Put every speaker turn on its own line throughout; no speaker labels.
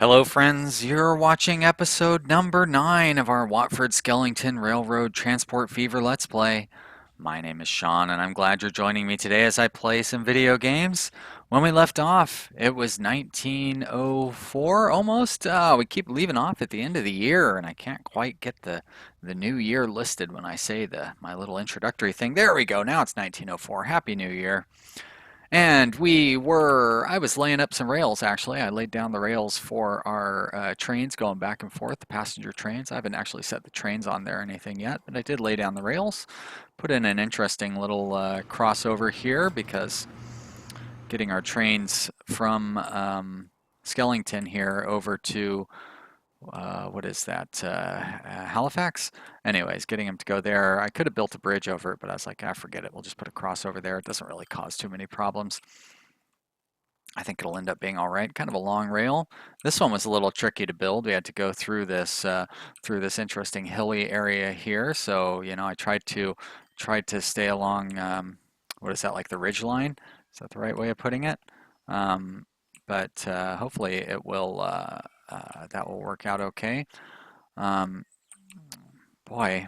Hello friends, you're watching episode number 9 of our Wattford Skellington Railroad Transport Fever Let's Play. My name is Sean and I'm glad you're joining me today as I play some video games. When we left off, it was 1904 almost. We keep leaving off at the end of the year and I can't quite get the new year listed when I say my little introductory thing. There we go, now it's 1904. Happy New Year. And I was laying up some rails actually. I laid down the rails for our trains going back and forth, the passenger trains. I haven't actually set the trains on there or anything yet, but I did lay down the rails. Put in an interesting little crossover here because getting our trains from Skellington here over to what is that, Halifax? Anyways, getting them to go there. I could have built a bridge over it, but I was like, forget it. We'll just put a crossover there. It doesn't really cause too many problems. I think it'll end up being all right. Kind of a long rail. This one was a little tricky to build. We had to go through this interesting hilly area here. So, you know, I tried to stay along, what is that, like the ridge line? Is that the right way of putting it? But hopefully it will that will work out okay. Boy,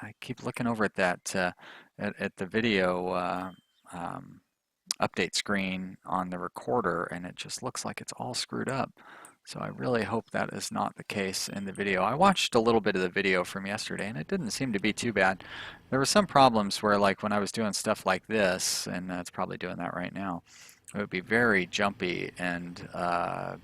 I keep looking over at that at the video update screen on the recorder, and it just looks like it's all screwed up. So I really hope that is not the case in the video. I watched a little bit of the video from yesterday, and it didn't seem to be too bad. There were some problems where, like when I was doing stuff like this, and it's probably doing that right now, it would be very jumpy and it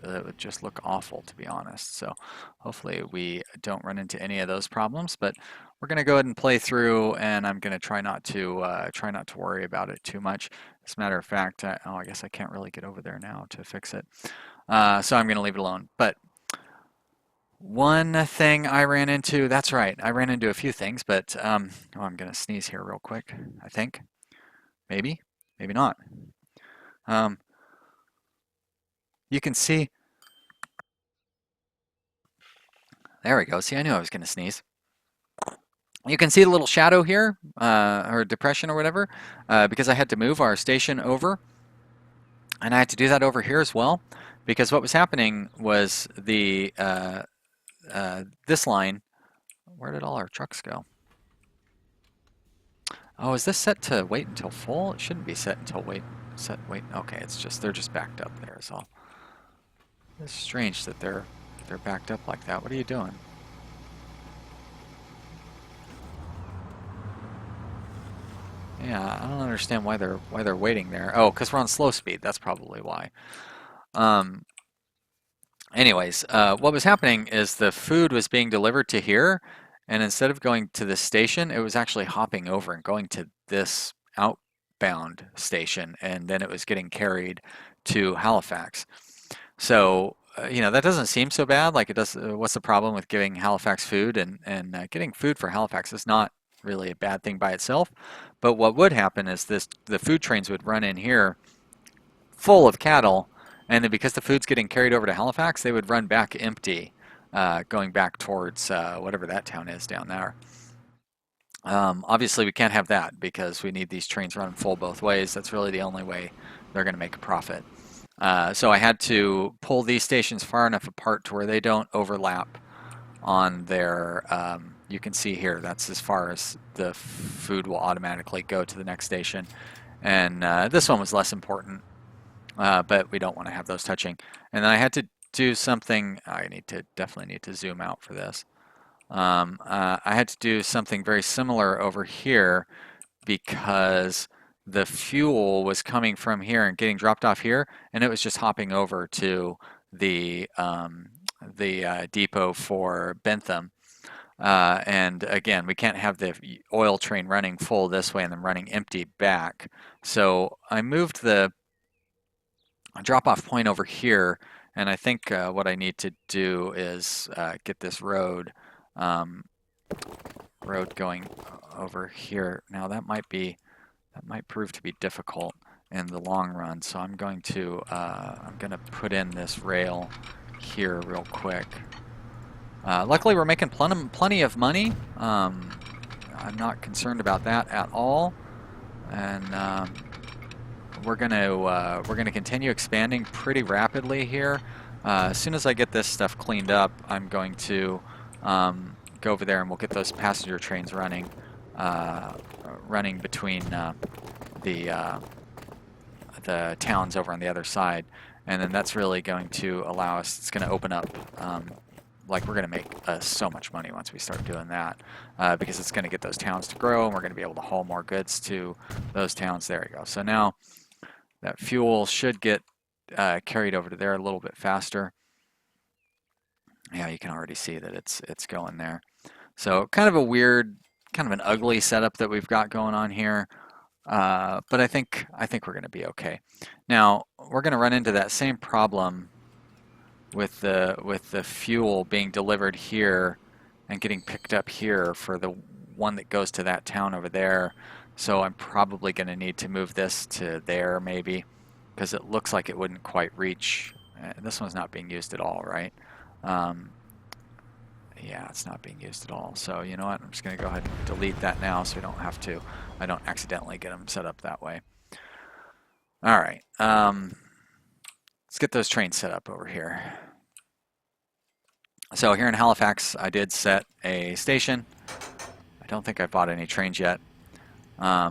would just look awful, to be honest. So hopefully we don't run into any of those problems. But we're going to go ahead and play through, and I'm going to try not to worry about it too much. As a matter of fact, I guess I can't really get over there now to fix it. So I'm going to leave it alone. But one thing I ran into, that's right, I ran into a few things, but I'm going to sneeze here real quick, I think. Maybe, maybe not. You can see, there we go. See, I knew I was going to sneeze. You can see the little shadow here, or depression or whatever, because I had to move our station over. And I had to do that over here as well, because what was happening was this line, where did all our trucks go? Oh, is this set to wait until full? It shouldn't be set until wait. Okay, it's just, they're just backed up there is all. It's strange that they're backed up like that. What are you doing? Yeah, I don't understand why they're waiting there. Oh, because we're on slow speed. That's probably why. Anyways, what was happening is the food was being delivered to here, and instead of going to the station, it was actually hopping over and going to this outbound station, and then it was getting carried to Halifax. So, you know, that doesn't seem so bad. Like it does. What's the problem with giving Halifax food? And getting food for Halifax is not really a bad thing by itself. But what would happen is the food trains would run in here full of cattle, and then because the food's getting carried over to Halifax, they would run back empty, going back towards whatever that town is down there. Obviously, we can't have that because we need these trains running full both ways. That's really the only way they're going to make a profit. So I had to pull these stations far enough apart to where they don't overlap on their, you can see here, that's as far as the food will automatically go to the next station. And this one was less important, but we don't want to have those touching. And then I had to do something, definitely need to zoom out for this. I had to do something very similar over here because the fuel was coming from here and getting dropped off here, and it was just hopping over to the depot for Bentham. And again, we can't have the oil train running full this way and then running empty back. So I moved the drop-off point over here, and I think what I need to do is get this road going over here. Now that might prove to be difficult in the long run, so I'm going to put in this rail here real quick. Luckily, we're making plenty of money. I'm not concerned about that at all, and we're gonna continue expanding pretty rapidly here. As soon as I get this stuff cleaned up, I'm going to go over there and we'll get those passenger trains running, running between the the towns over on the other side, and then that's really going to allow us. It's going to open up. Like we're going to make so much money once we start doing that, because it's going to get those towns to grow, and we're going to be able to haul more goods to those towns. There you go. So now that fuel should get carried over to there a little bit faster. Yeah, you can already see that it's going there. So kind of a weird, kind of an ugly setup that we've got going on here. But I think we're going to be okay. Now we're going to run into that same problem with the fuel being delivered here and getting picked up here for the one that goes to that town over there. So I'm probably going to need to move this to there maybe, because it looks like it wouldn't quite reach. This one's not being used at all, right? Yeah, it's not being used at all. So you know what? I'm just going to go ahead and delete that now so we don't have to. I don't accidentally get them set up that way. All right. Let's get those trains set up over here. So here in Halifax, I did set a station. I don't think I bought any trains yet. Now,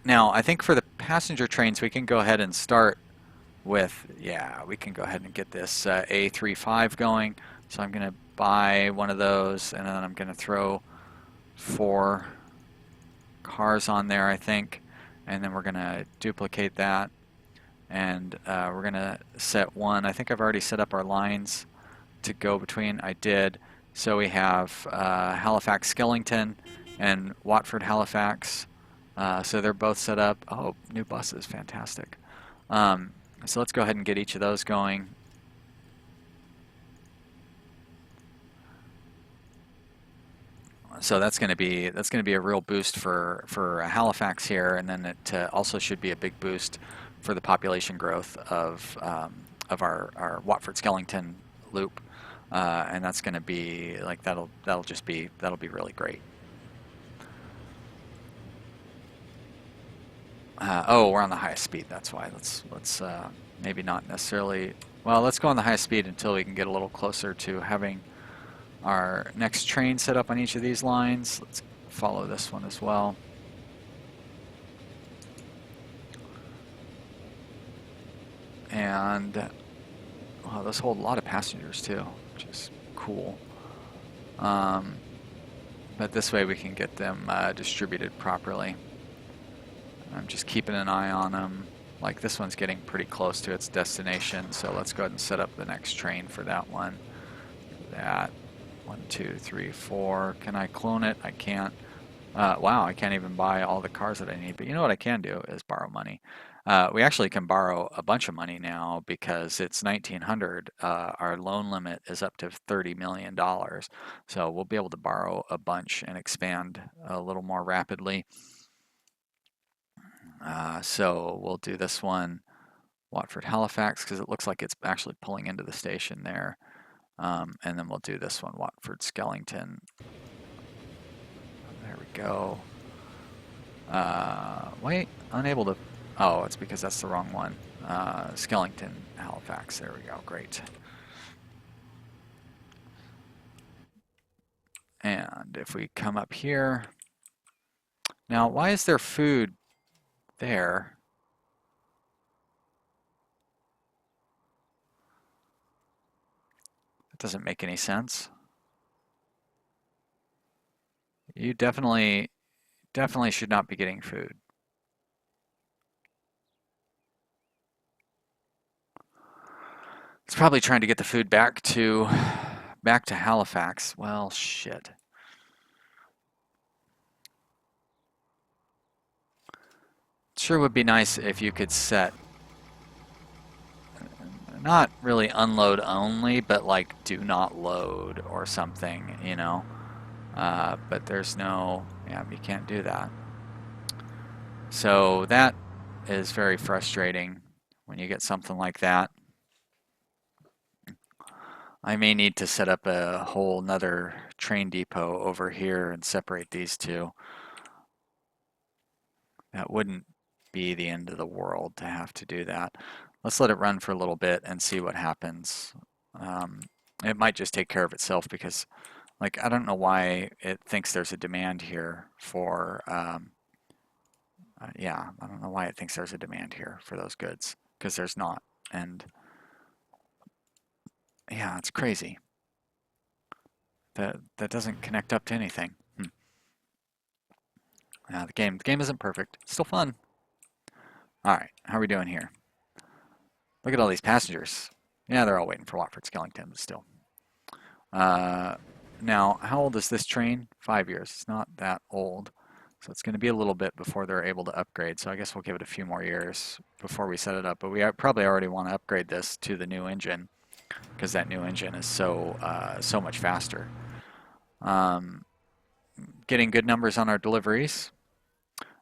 I think for the passenger trains, we can go ahead and start with, yeah, we can go ahead and get this A35 going. So I'm going to buy one of those, and then I'm going to throw 4 cars on there, I think. And then we're going to duplicate that. And we're going to set one. I think I've already set up our lines to go between. I did. So we have Halifax Skellington and Watford Halifax. So they're both set up. Oh, new buses, fantastic. So let's go ahead and get each of those going. So that's going to be a real boost for Halifax here, and then it also should be a big boost for the population growth of our Wattford Skellington loop, and that's going to be like that'll be really great. Oh, we're on the highest speed. That's why. Let's maybe not necessarily. Well, let's go on the highest speed until we can get a little closer to having our next train set up on each of these lines. Let's follow this one as well. And wow, those hold a lot of passengers too, which is cool. But this way we can get them distributed properly. I'm just keeping an eye on them. Like this one's getting pretty close to its destination, so let's go ahead and set up the next train for that one. That 1, 2, 3, 4. Can I clone it? I can't. Wow, I can't even buy all the cars that I need. But you know what I can do is borrow money. We actually can borrow a bunch of money now because it's 1900. Our loan limit is up to $30 million. So we'll be able to borrow a bunch and expand a little more rapidly. So we'll do this one, Watford Halifax, because it looks like it's actually pulling into the station there. And then we'll do this one, Wattford Skellington. There we go. Wait, unable to. Oh, it's because that's the wrong one. Skellington, Halifax. There we go. Great. And if we come up here. Now, why is there food there? That doesn't make any sense. You definitely should not be getting food. It's probably trying to get the food back to Halifax. Well, shit. It sure would be nice if you could set not really unload only, but like do not load or something, you know. But there's no, yeah, you can't do that. So that is very frustrating when you get something like that. I may need to set up a whole nother train depot over here and separate these two. That wouldn't be the end of the world to have to do that. let's let it run for a little bit and see what happens. Um, it might just take care of itself because, like, I don't know why it thinks there's a demand here for, yeah, I don't know why it thinks there's a demand here for those goods, because there's not. And yeah, it's crazy. That doesn't connect up to anything. Yeah, the game isn't perfect. It's still fun. All right, how are we doing here? Look at all these passengers. Yeah, they're all waiting for Wattford Skellington, but still. Now, how old is this train? 5 years. It's not that old. So it's going to be a little bit before they're able to upgrade. So I guess we'll give it a few more years before we set it up. But we probably already want to upgrade this to the new engine because that new engine is so much faster. Um, Getting good numbers on our deliveries.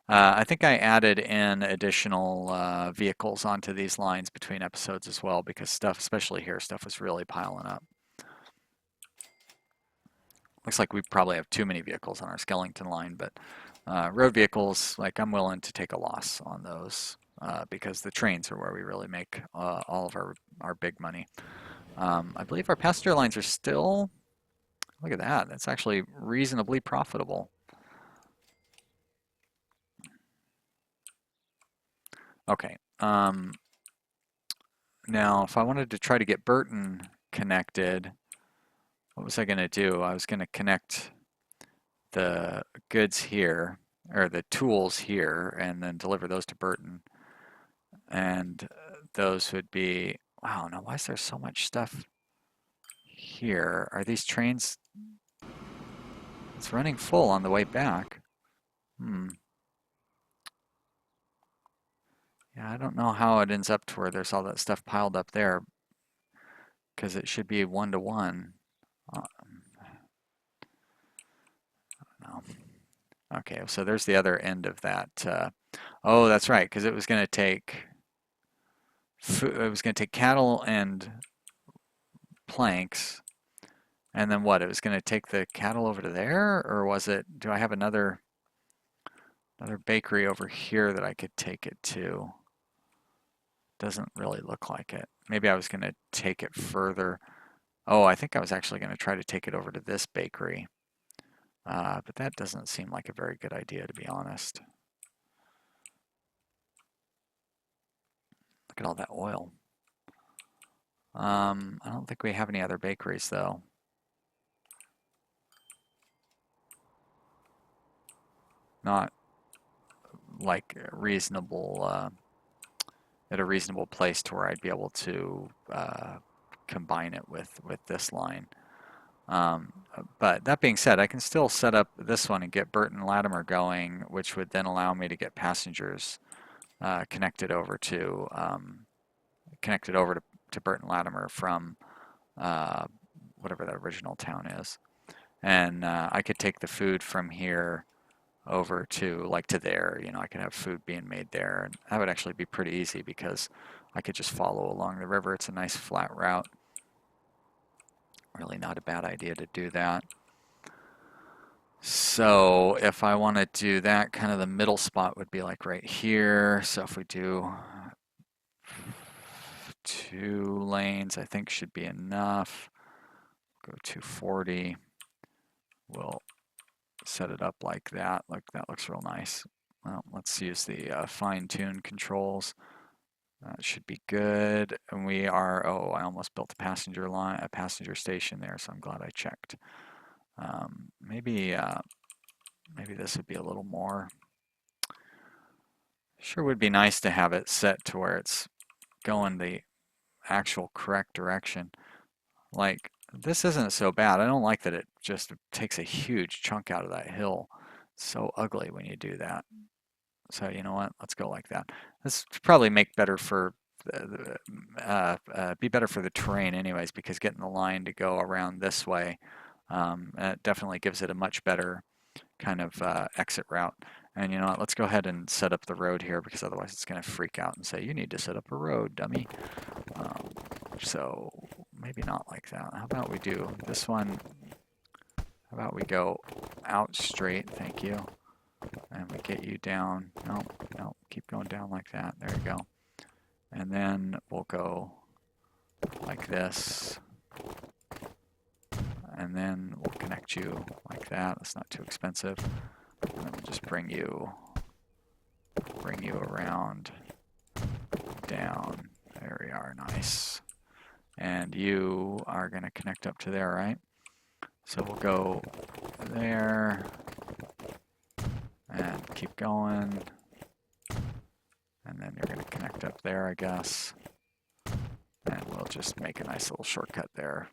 I think I added in additional vehicles onto these lines between episodes as well because stuff, especially here, stuff was really piling up. Looks like we probably have too many vehicles on our Skellington line, but road vehicles, like I'm willing to take a loss on those because the trains are where we really make all of our big money. I believe our passenger lines are still, look at that, that's actually reasonably profitable. Okay, now if I wanted to try to get Burton connected, what was I going to do? I was going to connect the goods here, or the tools here, and then deliver those to Burton. And those would be, wow, now why is there so much stuff here? Are these trains, it's running full on the way back. Yeah, I don't know how it ends up to where there's all that stuff piled up there, because it should be one-to-one. No. Okay, so there's the other end of that. Oh, that's right, because it was going to take cattle and planks, and then what? It was going to take the cattle over to there, or was it? Do I have another bakery over here that I could take it to? Doesn't really look like it. Maybe I was going to take it further. Oh, I think I was actually going to try to take it over to this bakery. But that doesn't seem like a very good idea, to be honest. Look at all that oil. I don't think we have any other bakeries, though. Not like reasonable, at a reasonable place to where I'd be able to combine it with this line. But that being said, I can still set up this one and get Burton and Latimer going, which would then allow me to get passengers connected over to Burton Latimer from whatever that original town is, and I could take the food from here over to there. You know, I could have food being made there, and that would actually be pretty easy because I could just follow along the river. It's a nice flat route. Really not a bad idea to do that. So if I want to do that, kind of the middle spot would be like right here. So if we do 2 lanes, I think should be enough. Go 240. We'll set it up like that. Look, that looks real nice. Well, let's use the fine-tune controls. That should be good. And we are, oh, I almost built a passenger station there, so I'm glad I checked. Maybe this would be a little more. Sure would be nice to have it set to where it's going the actual correct direction. Like, this isn't so bad. I don't like that it just takes a huge chunk out of that hill. It's so ugly when you do that. So you know what? Let's go like that. This probably make better for be better for the terrain anyways, because getting the line to go around this way it definitely gives it a much better kind of exit route. And you know what? Let's go ahead and set up the road here because otherwise it's going to freak out and say, you need to set up a road, dummy. So maybe not like that. How about we do this one? How about we go out straight? Thank you. And we get you down. No, keep going down like that. There you go. And then we'll go like this. And then we'll connect you like that. It's not too expensive. And then we'll just bring you around, down. There we are, nice. And you are going to connect up to there, right? So we'll go there and keep going. And then you're going to connect up there, I guess. And we'll just make a nice little shortcut there.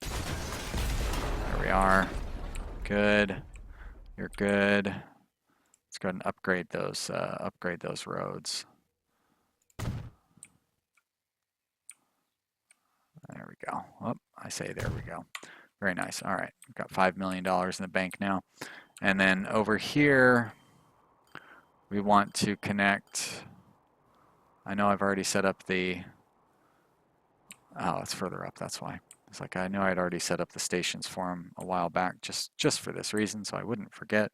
There we are. Good. You're good. Let's go ahead and upgrade those roads. There we go. Oh, I say there we go. Very nice. All right, we've got $5 million in the bank now. And then over here, we want to connect. I know I've already set up the, oh, it's further up, that's why. It's like I know I'd already set up the stations for him a while back, just for this reason, so I wouldn't forget.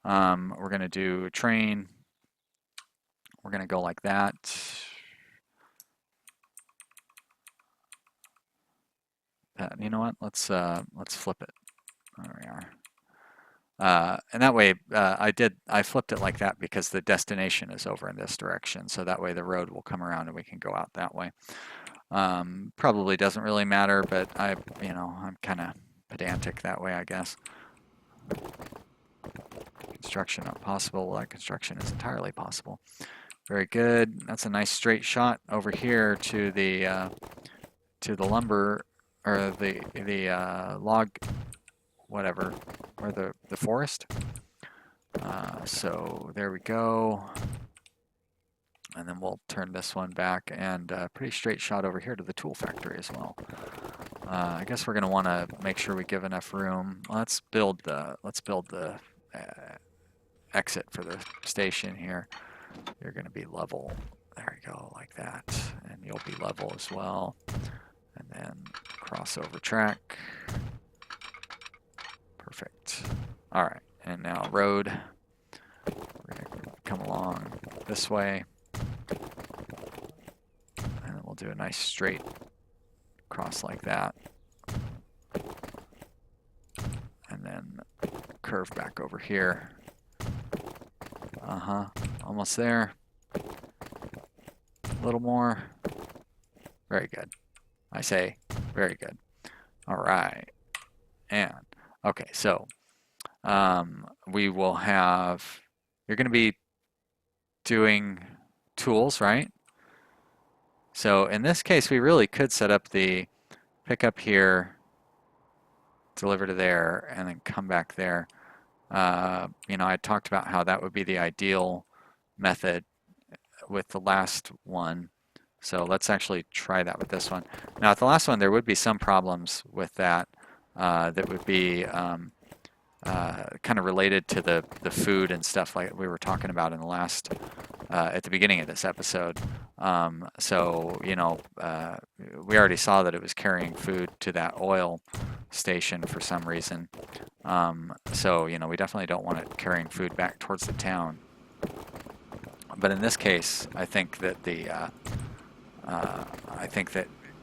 We're going to do a train. We're going to go like that. You know what? Let's flip it. There we are. And that way, I flipped it like that because the destination is over in this direction. So that way the road will come around and we can go out that way. Probably doesn't really matter, but I'm kind of pedantic that way, I guess. Construction not possible. Light construction is entirely possible. Very good. That's a nice straight shot over here to the lumber, or the log, whatever, or the forest. So there we go. And then we'll turn this one back, and a pretty straight shot over here to the tool factory as well. I guess we're going to want to make sure we give enough room. Let's build the exit for the station here. You're going to be level. There you go, like that. And you'll be level as well. And then crossover track. Perfect. All right, and now road. We're going to come along this way. And then we'll do a nice straight cross like that. And then curve back over here. Almost there. A little more. Very good. I say very good. All right. And okay, so we will have, you're going to be doing tools, right? So in this case, we really could set up the pickup here, deliver to there, and then come back there. I talked about how that would be the ideal method with the last one. So let's actually try that with this one. Now, at the last one, there would be some problems with that that would be kind of related to the food and stuff like we were talking about in the last, at the beginning of this episode. We already saw that it was carrying food to that oil station for some reason. We definitely don't want it carrying food back towards the town. But in this case, I think that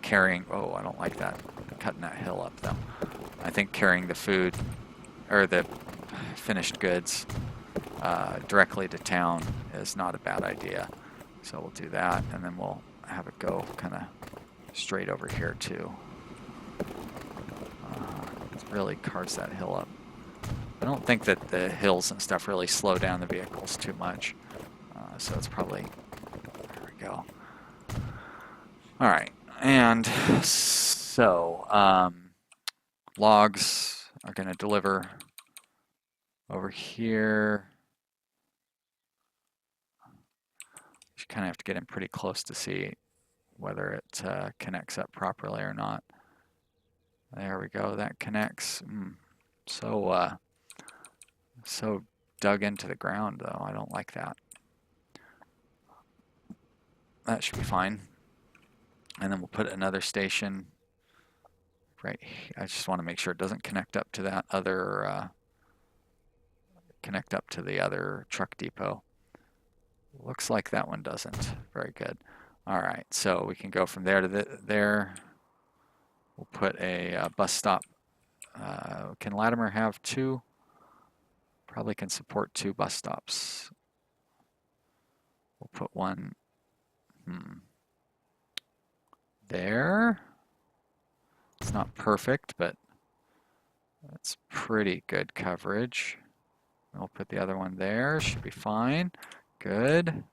carrying, oh, I don't like that, cutting that hill up though. I think carrying the food or the finished goods directly to town is not a bad idea. So we'll do that, and then we'll have it go kind of straight over here too. It really carves that hill up. I don't think that the hills and stuff really slow down the vehicles too much. So it's probably, there we go. All right, and so logs are going to deliver over here. You kind of have to get in pretty close to see whether it connects up properly or not. There we go, that connects. So dug into the ground though, I don't like that. That should be fine. And then we'll put another station right here. I just want to make sure it doesn't connect up to that other, connect up to the other truck depot. Looks like that one doesn't. Very good. All right, so we can go from there to there. We'll put a bus stop. Can Latimer have two? Probably can support two bus stops. We'll put one there. It's not perfect, but that's pretty good coverage. We'll put the other one there. Should be fine. Good.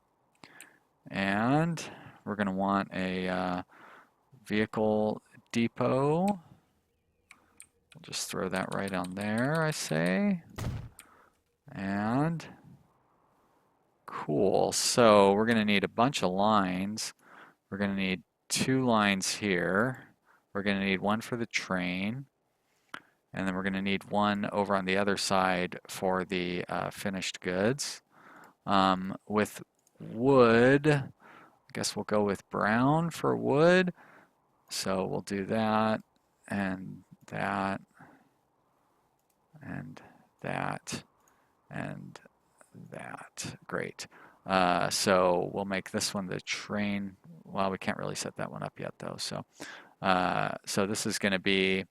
And we're going to want a vehicle depot. We'll just throw that right on there, I say. And cool. So we're going to need a bunch of lines. We're going to need two lines here. We're going to need one for the train. And then we're going to need one over on the other side for the finished goods. With wood, I guess we'll go with brown for wood. So we'll do that and that and that and that. Great. So we'll make this one the train. Well, we can't really set that one up yet though. So, so this is going to be.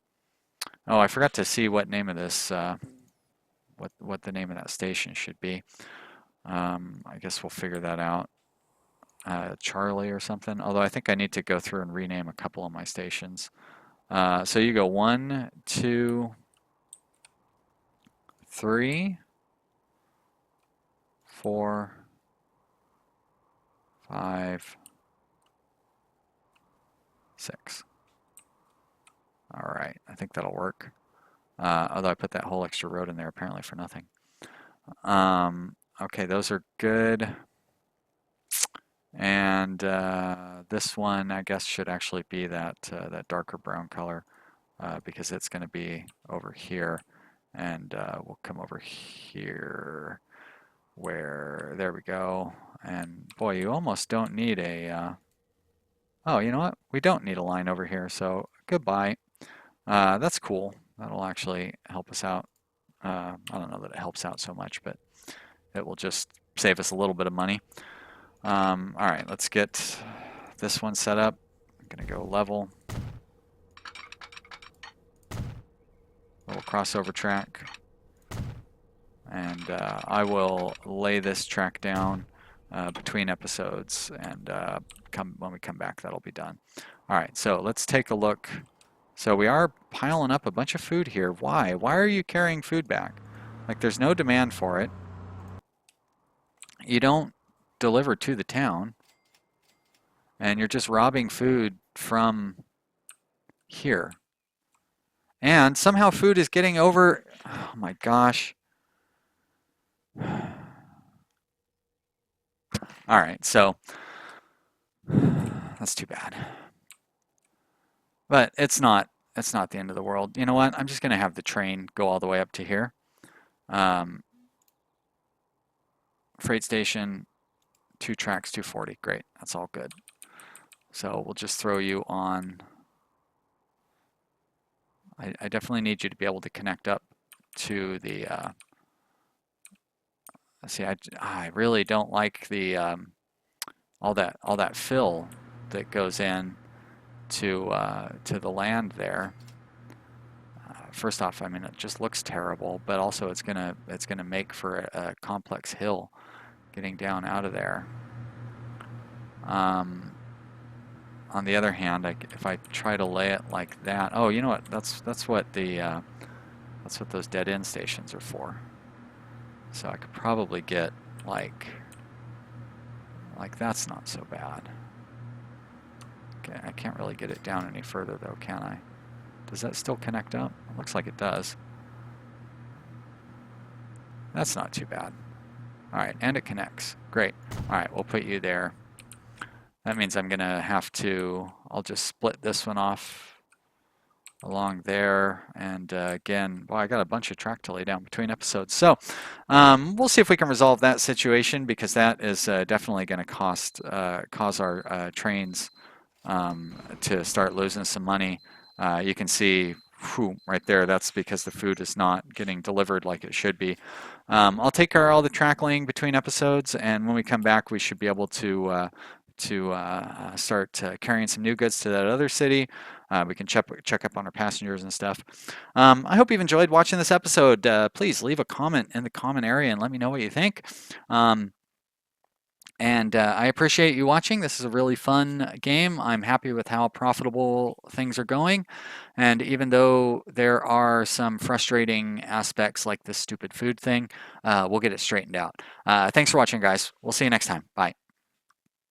Oh, I forgot to see what name of this. What the name of that station should be. I guess we'll figure that out. Charlie or something. Although I think I need to go through and rename a couple of my stations. So you go 1, 2, 3, 4, 5, 6. All right, I think that'll work. Although I put that whole extra road in there apparently for nothing. Okay, those are good. And this one, I guess, should actually be that that darker brown color because it's going to be over here, and we'll come over here. Where there we go. And boy, you almost don't need a. Oh, you know what? We don't need a line over here. So goodbye. That's cool. That'll actually help us out. I don't know that it helps out so much, but it will just save us a little bit of money. All right, let's get this one set up. I'm going to go level. Little crossover track. And I will lay this track down between episodes, and when we come back, that'll be done. All right, so let's take a look. So we are piling up a bunch of food here. Why? Why are you carrying food back? Like, there's no demand for it. You don't deliver to the town, and you're just robbing food from here. And somehow food is getting over. Oh my gosh. All right, so that's too bad. But it's not the end of the world. You know what? I'm just going to have the train go all the way up to here. Freight station, 2 tracks, 240. Great. That's all good. So we'll just throw you on. I definitely need you to be able to connect up to the. See, I really don't like the all that fill that goes in to the land there. First off, I mean, it just looks terrible, but also it's gonna make for a complex hill getting down out of there. On the other hand, if I try to lay it like that, oh, you know what? That's what the that's what those dead end stations are for. So I could probably get like that's not so bad. Okay, I can't really get it down any further though, can I? Does that still connect up? It looks like it does. That's not too bad. All right, and it connects. Great. All right, we'll put you there. That means I'm gonna have to, I'll just split this one off along there. And again, well, I got a bunch of track to lay down between episodes. So we'll see if we can resolve that situation, because that is definitely gonna cause our trains to start losing some money. You can see Whew, right there, that's because the food is not getting delivered like it should be. I'll take care of all the track laying between episodes, and when we come back, we should be able to start carrying some new goods to that other city. We can check up on our passengers and stuff. I hope you've enjoyed watching this episode. Please leave a comment in the comment area and let me know what you think. And I appreciate you watching. This is a really fun game. I'm happy with how profitable things are going. And even though there are some frustrating aspects like this stupid food thing, we'll get it straightened out. Thanks for watching, guys. We'll see you next time. Bye.